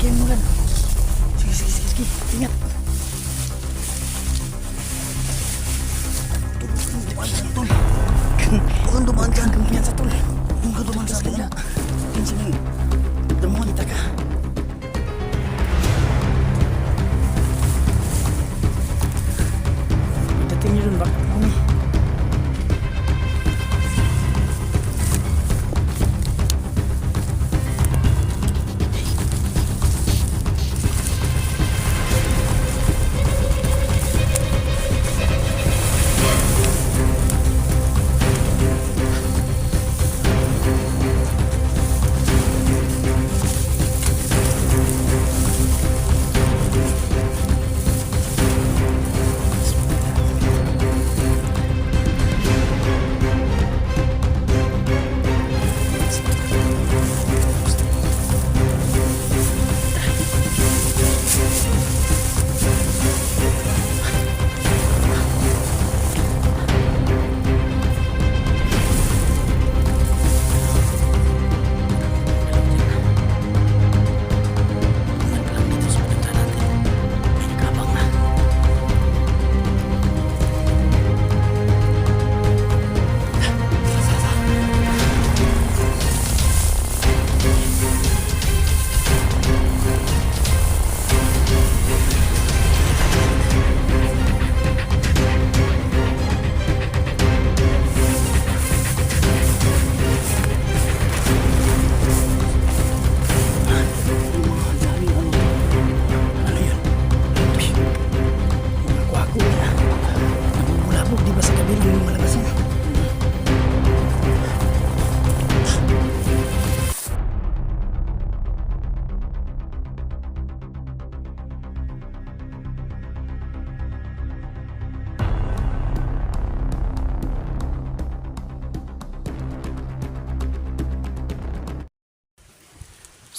game mo gan. Sige. Ingat. Tol. Huwag dumaan dyan. Ingat sa tol. Huwag dumaan sa kabila. Pinsan yung damuhan kita ka. Pagdating nyo dun, baka kami.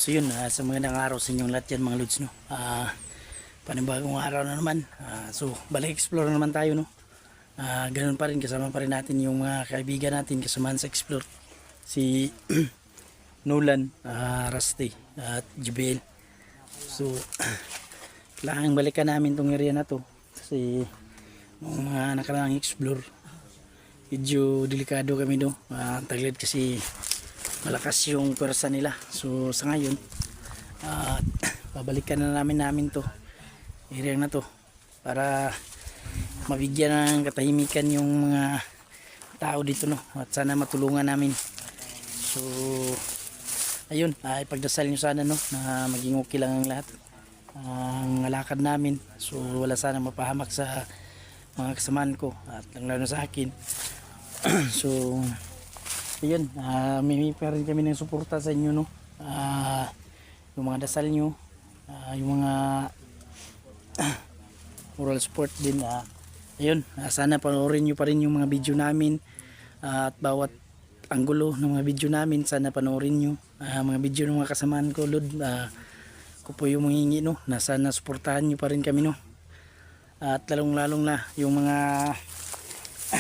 So yun, sa magandang araw sa inyong lahat yan mga lods, no? Panibagong araw na naman. So balik explore na naman tayo, no? Ganun pa rin, kasama pa rin natin yung mga kaibigan natin kasama sa explore. Si Nolan, Rusty at JBL. So kailangan balikan namin tong area na to kasi nung mga nakaraang explore medyo delikado kami do. Taglid kasi malakas yung pwersa nila. So sa ngayon babalikan na namin to area na to para mabigyan ng katahimikan yung mga tao dito, no? At sana matulungan namin. So ayun, ipagdasal nyo sana, no, na maging okay lang ang lahat ang lakad namin. So wala sana mapahamak sa mga kasamaan ko at lalo sa akin. So ayun, may pa rin kami ng suporta sa inyo, no? Yung mga dasal nyo, yung mga moral support din. Ayun, sana panoorin nyo pa rin yung mga video namin at bawat anggulo ng mga video namin. Sana panoorin nyo mga video ng mga kasamaan ko, Lord. Ko po yung manghingi, no, na sana suportahan nyo pa rin kami, no? At lalong na yung mga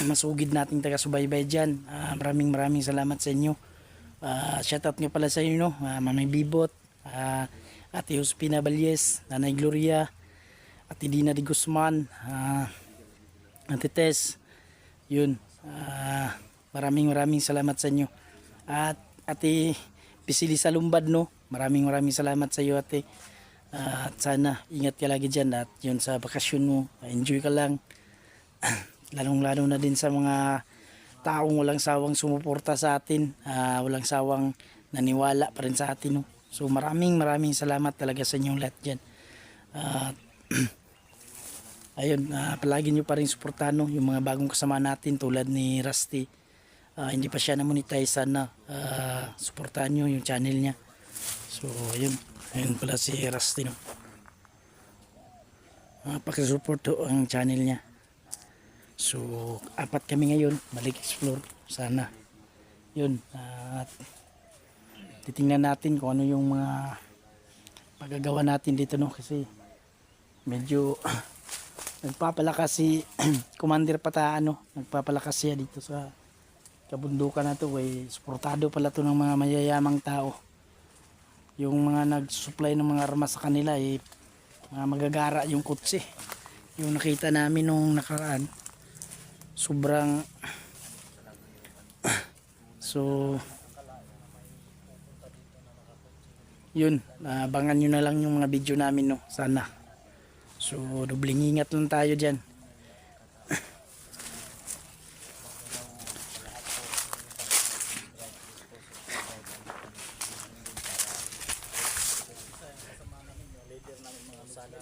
masugid nating taga-subaybay dyan, maraming salamat sa inyo. Shoutout nyo pala sa inyo, no? Mamay Bibot, Ate Jospina Balyes, Nanay Gloria, Ate Dina de Guzman, Ate Tess. Yun, maraming salamat sa inyo. At Ate Pisili Salumbad, no? Maraming salamat sa iyo, ate. At sana ingat ka lagi dyan. At yun, sa bakasyon mo, enjoy ka lang. Lalong na din sa mga taong walang sawang sumuporta sa atin, walang sawang naniwala pa rin sa atin, no? So maraming salamat talaga sa inyong lahat dyan. Ayun, palagi nyo pa rin suportahan, no, yung mga bagong kasama natin tulad ni Rusty. Hindi pa siya na-monetize, sana suportahan nyo yung channel niya. So ayun pala si Rusty, no? Pakisupport ang channel niya. So 4 kami ngayon balik explore. Sana yun, at titingnan natin kung ano yung mga pagagawa natin dito, no? Kasi medyo nagpapalakas si Commander Pataan, no? Nagpapalakas siya dito sa kabundukan na to. Suportado pala to ng mga mayayamang tao. yung mga nag-supply ng mga armas sa kanila mga magagara yung kutsi. Yung nakita namin nung nakaraan, sobrang so yun, abangan nyo na lang yung mga video namin, no, sana. So dubling ingat lang tayo dyan.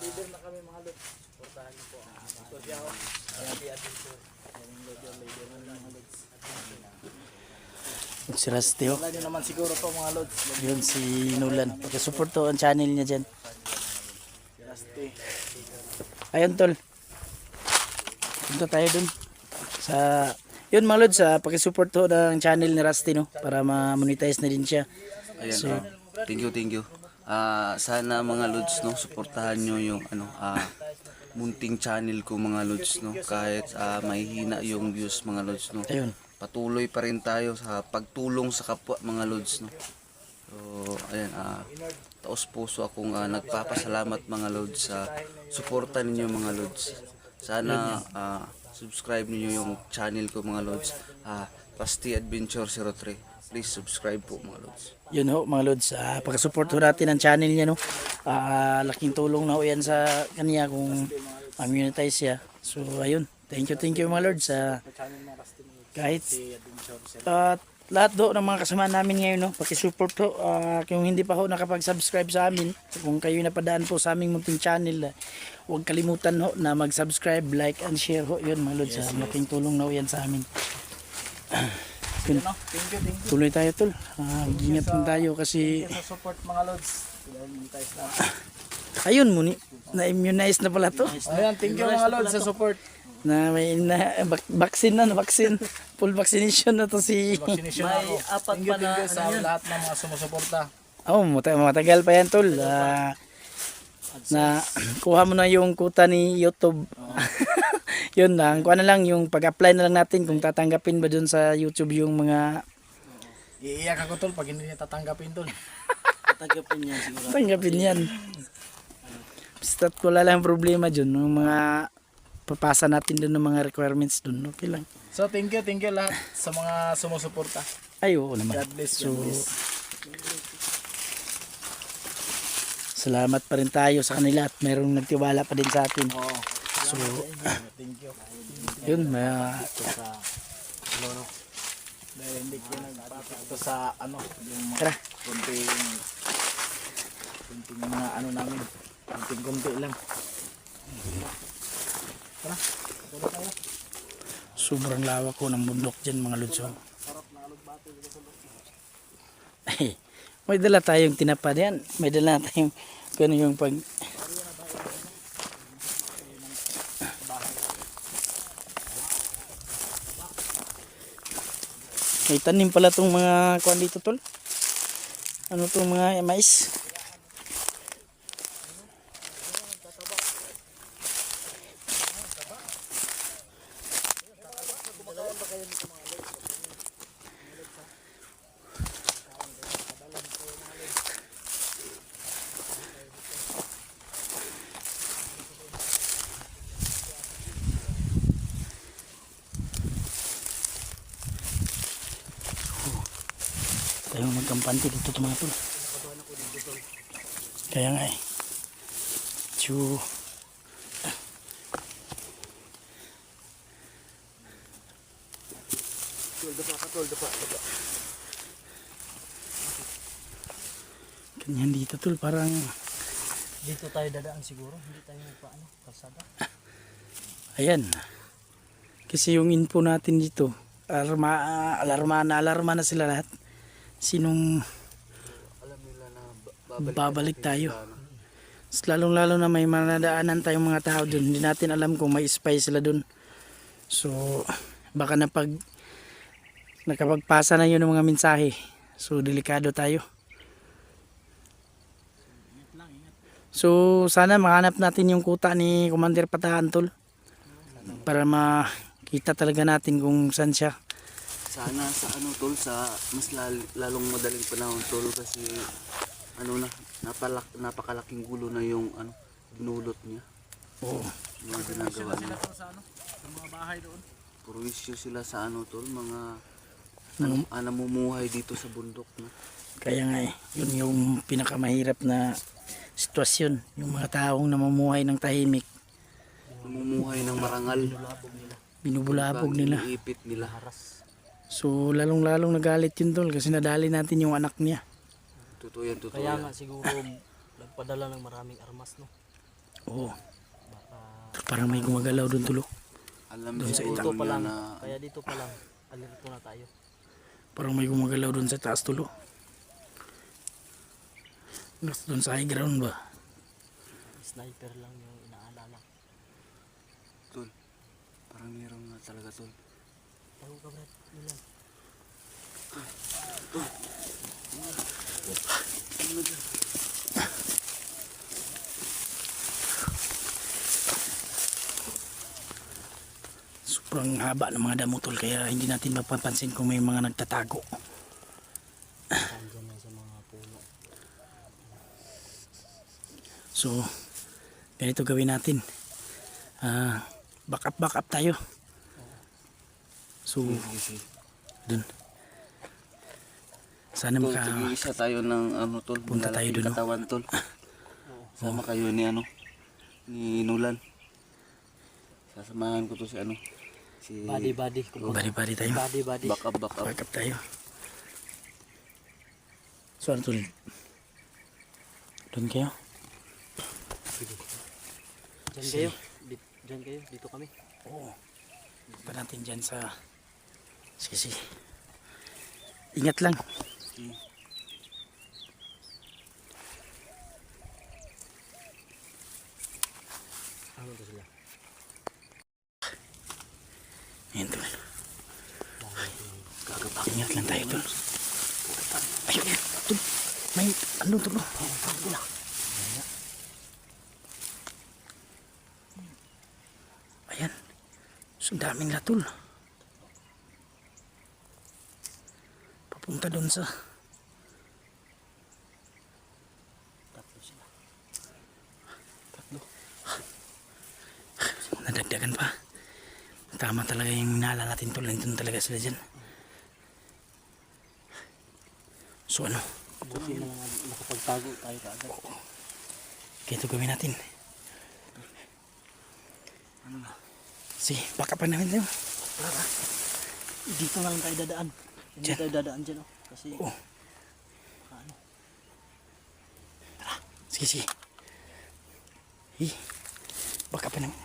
Leader na kami mga lods. Suportahan niyo po. Si Rusty, oh. Wala nyo naman siguro to mga lods. Yun si Nolan. Pagka-support to ang channel niya dyan. Rusty. Ayun tol. Punta tayo dun. Sa yun mga lods, pagka-support to ng channel ni Rusty, no, para ma-monetize na din siya. Ayan, So, thank you. Sana mga lods, no, suportahan nyo yung munting channel ko mga lods, no, kahit mahihina yung views mga lods, no. ayun. Patuloy pa rin tayo sa pagtulong sa kapwa mga lods, no. So ayan, taos puso akong nagpapasalamat mga lods sa suporta ninyo mga lods. Sana subscribe niyo yung channel ko mga lods, Rusty Adventure 03. Please subscribe po mga lods. Yun ho mga lods, pagka-support ho natin ang channel niya, no. Laking tulong na ho yan sa kanya kung ma-monetize siya. So ayun, thank you mga lods. Kahit lahat do ng mga kasama namin ngayon, no, paki-support ho. Kung hindi pa ho nakapag-subscribe sa amin, kung kayo napadaan po sa aming munting channel, huwag kalimutan ho na mag-subscribe, like and share ho. Yun mga lods, malaking tulong na ho yan sa amin. Yun. Thank you. Tuloy tayo tol. Ingat lang tayo kasi Sa support mga lods. ayun muni, na-immunize na pala to. Ayan, thank you mga lods sa support. Na may vaccine vaccine. Full vaccination na to si. Vaccination ako. Thank you sa lahat ng mga sumusuporta. Oh, matagal pa yan tol. Na kuha mo na yung kuta ni YouTube. Yun lang, kuha na lang yung pag-apply na lang natin kung tatanggapin ba dun sa YouTube yung mga Iiyak ako tol pag hindi niya tatanggapin tol. Tagapin yan siguro. tanggapin yan. Basta wala lang problema dun, yung mga papasa natin dun ng mga requirements dun, okay lang. So thank you lahat sa mga sumusuporta. Ay, oo naman. God bless. So, salamat pa rin tayo sa kanila at mayroong nagtiwala pa din sa atin. Oo. So, Thank you. yun, Sa dahil hindi ko nagpapakita sa yung mga tara. kunting mga namin. Kunti lang. Tara. Tara tayo. Sobrang lawak ko ng bundok dyan mga lutso. Ay, may dala tayong tinapad yan. May dala tayong gano'n yung pag... May tanim pala tong mga kuan dito tol. Ano tong mga mais? Tayo magkampante dito mga tol. Kaya nga eh. Chu. Ganyan dito tol, parang Dito tayo dadaan siguro. Hindi tayo kalsada. ayan. Kasi yung info natin dito, alarma na sila lahat. Sinong Alam nila na babalik tayo. Lalong lalo na may manadaanan tayong mga tao dun. Hindi natin alam kung may spy sila dun. So baka nakapagpasa na yun ng mga mensahe. So delikado tayo. So sana mahanap natin yung kuta ni Commander Patahan tol. Para makita talaga natin kung saan siya. Sana sa tol, sa mas lalong madaling panahon tol, kasi ano na, napakalaking gulo na yung ano, binulot niya. Oo. Mga ginagawa niya. Sa ano? Sa mga bahay doon. Purwisyo sila sa ano tol, mga Nung- namumuhay dito sa bundok. No? Kaya nga yun yung pinakamahirap na sitwasyon. Yung mga taong namumuhay ng tahimik, Namumuhay ng marangal. binubulabog nila. Iniipit nila. So lalong-lalong nagalit yun tol kasi nadali natin yung anak niya. Totoo yan, totoo Kaya yan. nga siguro nagpadala ng maraming armas, no? Oo. Baka Parang may gumagalaw doon tulo. Alam Doon sa siguro dito pa niya lang, na kaya dito pa lang, alerto na tayo. Parang may gumagalaw doon sa taas tulo. Doon sa high ground ba? Sniper lang yung inaalala. tol, parang meron nga talaga tol. Tayo ka, Brad. Milan. Sobrang haba ng mga damo tol kaya hindi natin mapapansin kung may mga nagtatago. Nandiyan lang sa mga puno. So ganito gawin natin. Back up tayo. So Sige. dun. Sana Tol, maka sige, isa tayo ng ano tol, Punta tayo malalaking dun, no? katawan tol. Sama kayo ni ano, ni Nulan. Sasamahan ko to si ano, si Body. bari-bari tayo. Body. back up. Back up tayo. So ano tol? Doon kayo? Diyan kayo. Diyan kayo. Dito kami. Oo. Punta natin dyan sa... Sige. Ingat lang. Ano to sila? Ayan tol. Ingat lang tayo tol. Ayun. Tol. May ano tol. Ayan. So daming latol. Papunta doon sa... Tatlo sila. Nadagdagan pa. Tama talaga yung nala natin tol. Nandun talaga sila dyan. So ano? Buti na lang nakapagtago tayo kaagad. Kaya ito gawin natin. Sige, baka pa namin tayo. Dito na lang tayo dadaan. Hindi Diyan. tayo dadaan dyan, oh. Kasi, Oo. ano, Sige. Baka pa namin.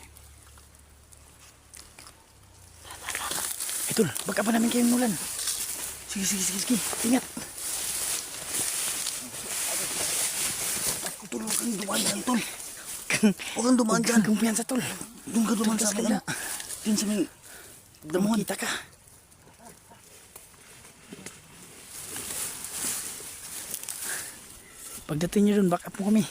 Tol, baka pa namin kayong nulan. Sige. Ingat. Tol, huwag kang dumaan dyan, tol. Huwag kang dumaan dyan. Kumpiyansa tol. Doon ka dumaan sa kabila. Diyan sa may damuhan. Kita ka. Pagdating nyo dun, back up mo kami.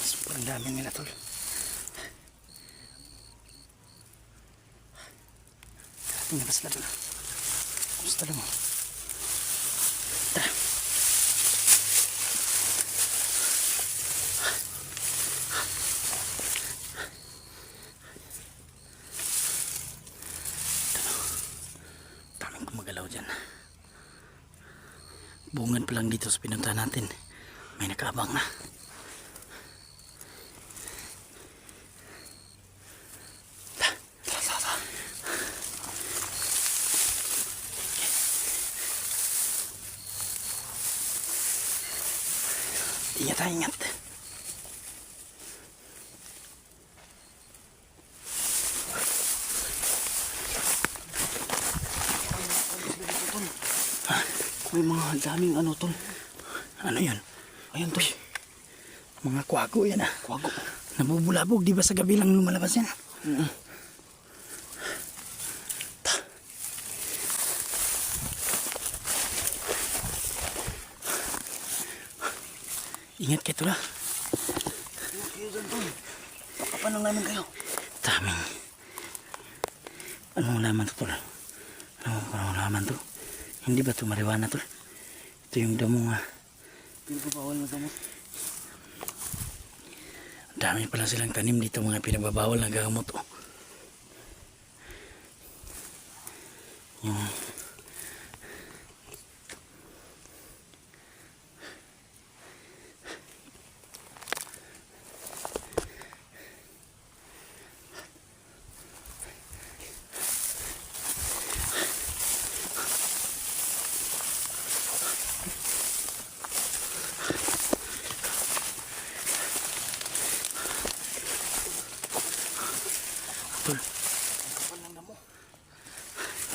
Sobrang dami nila tol. Karating na ba sila tol? Gusto lang mo. Tara. Daming gumagalaw dyan. Bungad pa lang dito sa pinunta natin. May nakaabang na. Ingat. May mga daming ano, tol. Ano yun? Ayan, tol. Mga kwago yan ah. Kwago. Nabubulabog, di ba sa gabi lang lumalabas yan? Ingat kayo tula. Kayo dyan, tol. Pakapanong namin kayo. Daming. Anong laman to tula? Anong laman to? Hindi ba ito marijuana tula? Ito yung damo nga. Pinagpapawal na gamot. Dami pala silang tanim dito mga pinababawal na gamot oh. Yung tol.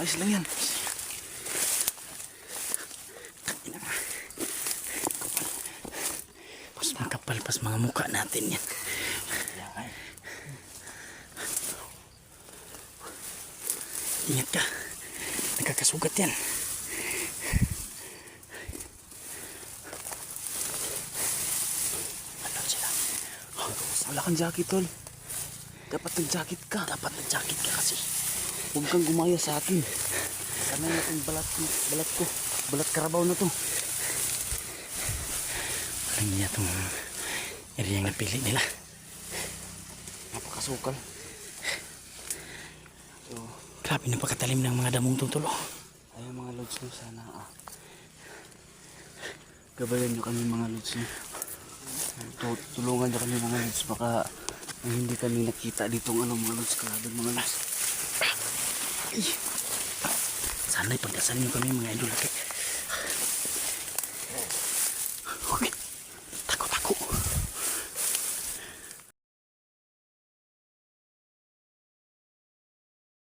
Ayos lang yan. Pas makapal pas mga mukha natin yan. Ingat ka. Nakakasugat yan. Ano sila? Wala kang jacket, tol. Dapat nag-jacket ka. Dapat nag-jacket ka kasi. Huwag kang gumaya sa akin. Kamay na itong balat ko. Balat karabaw na to. Alam niya itong area na pili nila. Napakasukal. So, Grabe napakatalim ng mga damong tutulo. ayun mga lods nyo, sana gabayan nyo kami mga lods nyo. Tulungan nyo kami mga lods. Baka hindi kami nakita ditong mga lods. Kalaban mga lods. Sana'y pagdasan nyo kami mga idol. Okay.